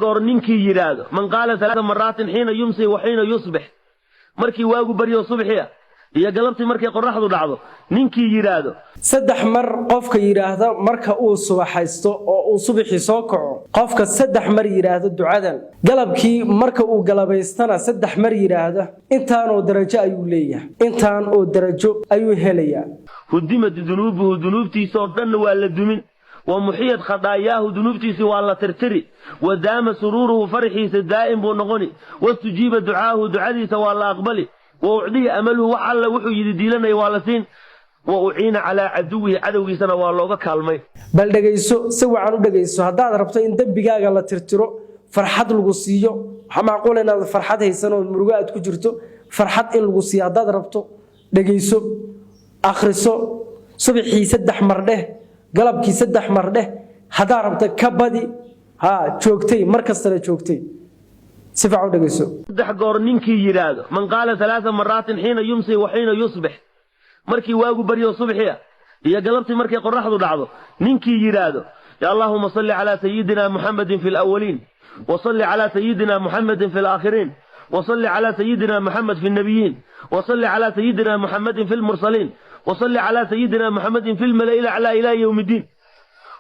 goor ninkii yiraahdo man qaala 3 maraatin xiina yumsi wa xiina yusbih markii waagu bariyo subaxiya iyo galabtii markay qorraxdu dhacdo ninkii yiraahdo 3 mar qofka yiraahdo marka uu subaxaysto oo uu subaxii soo kaco qofka 3 mar yiraahdo ducadan galabkii marka uu galabaystana 3 mar yiraahdo intaan oo darajo ayuu leeyahay intaan oo darajo ayuu helayaa hudimad dunuubuhu dunuubtiisoo dhan waa la dumin ومحيط خطاياه ذنوبتي والله ترتري ودام سروره فرحي دائم بنغني واستجيب دعاه دعادي والله أقبلي وأعطيه أمله وحل وحو يديلنا يوالسين وأعين على عدوه عدوه سنة والله كالمي بل دقيسو سوى عنو دقيسو هذا ربطة إن دنبقاق الله ترترو فرحات القصية معقول أن فرحات هي سنة والمرقات كجرتو فرحات القصية هذا ربطة دقيسو آخرسو صبحي سدح مرده qalabkii 3 mar dheh hadaa rabta ka badi joogtay markasta joogtay si fiican u dhageyso 3 goor ninkii yiraahdo man qaala 3 maraatin xiina yumsi wa xiina yusbih markii waagu bariyo subaxiya iyo galabtii markay qorraxdu dhacdo ninkii yiraahdo ya allahumma salli ala sayyidina muhammadin fil awwalin wa salli ala sayyidina muhammadin fil akhirin wa salli ala sayyidina muhammad fil nabiyyin wa salli ala sayyidina muhammadin fil mursalin وصلي على سيدنا محمد في الملأ الأعلى إلى يوم الدين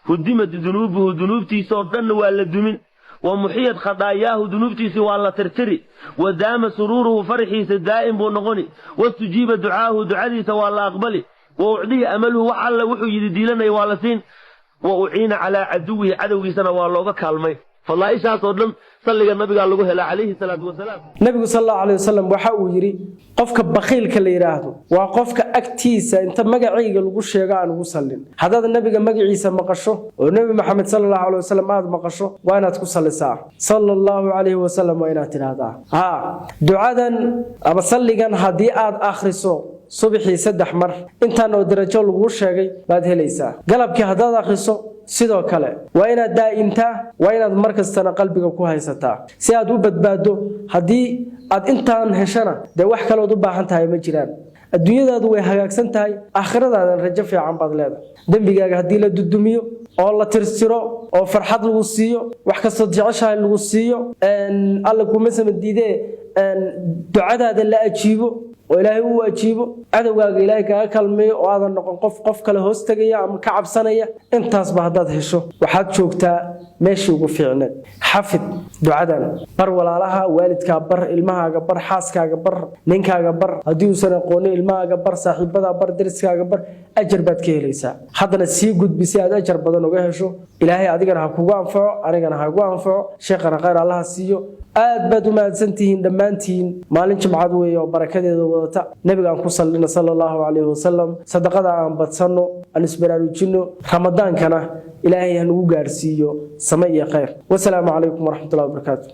هدمت ذنوبه ذنوبتي صوتن ولا دمن ومحيط خطاياه ذنوبتي والله ترتري ودام سروره فرحي دائم بنغني واستجيب دعاه دعادي والله أقبلي وأعطيه أمله وحل وحو يديلنا يوالسين وأعين على عدوه سنة والله كالمي فالله إيش أصدم صلى النبي قال له عليه الصلاة والسلام النبي صلى الله عليه وسلم وحاو يري قفك بخيل كلا يراهدو وقفك أكتيسا انت مقعيق لغو الشيقاء لغو سلين هذا النبي مقعيسا مقشو والنبي محمد صلى الله عليه وسلم هذا مقشو وانا تكسل ساعة صلى الله عليه وسلم وانا تنهدا دعادا أبا صلي هدي آخرسو صبحي 3 مر intaan oo darajo lagu sheegay baad helaysaa galabkii hadaad akhriso sidoo kale waa inaad daa'imtaa waa inaad markastana qalbiga ku haysataa si aad u badbaado hadii aad intaan heshana de wax kale oo u baahan tahay ma jiraan adduunyadaadu way hagaagsan tahay aakhiradaada rajo fiican baad leedahay dambigaaga hadii la dudumiyo oo la tirsiro oo farxad lagu siiyo wax kasta jeceshahay lagu siiyo alla kuma samadiidee ducadaada la ajiibo وإلهي هو أجيبه عدوغاق إلهي كالمي وهذا النقل قف كله هستغيا أم كعب سنية انت أصبح داد هشو وحاد شوكتا ماشي وفعنا حفظ دعادنا بر ولا لها والدك بر المها بر حاسك بر نينكا بر هديو سنة قوني المها بر صاحبها بر درسك بر أجر بدك ليسا حدنا سي قد بسياد أجر بدن وجهشو إلهي أدينا هكوا أنفع أنا هكوا أنفع شيخنا غير الله سيو aad baad u mahadsantihiin dhammaantiin maalin jimcad weey oo barakadeeda wadata nabiga ku sallallahu alayhi wasallam sadaqada aan badsano aan isbaraarujino ramadaankana ilaahay ha nagu gaarsiiyo samay iyo khayr wassalaamu alaykum wa rahmatullahi wa barakatuh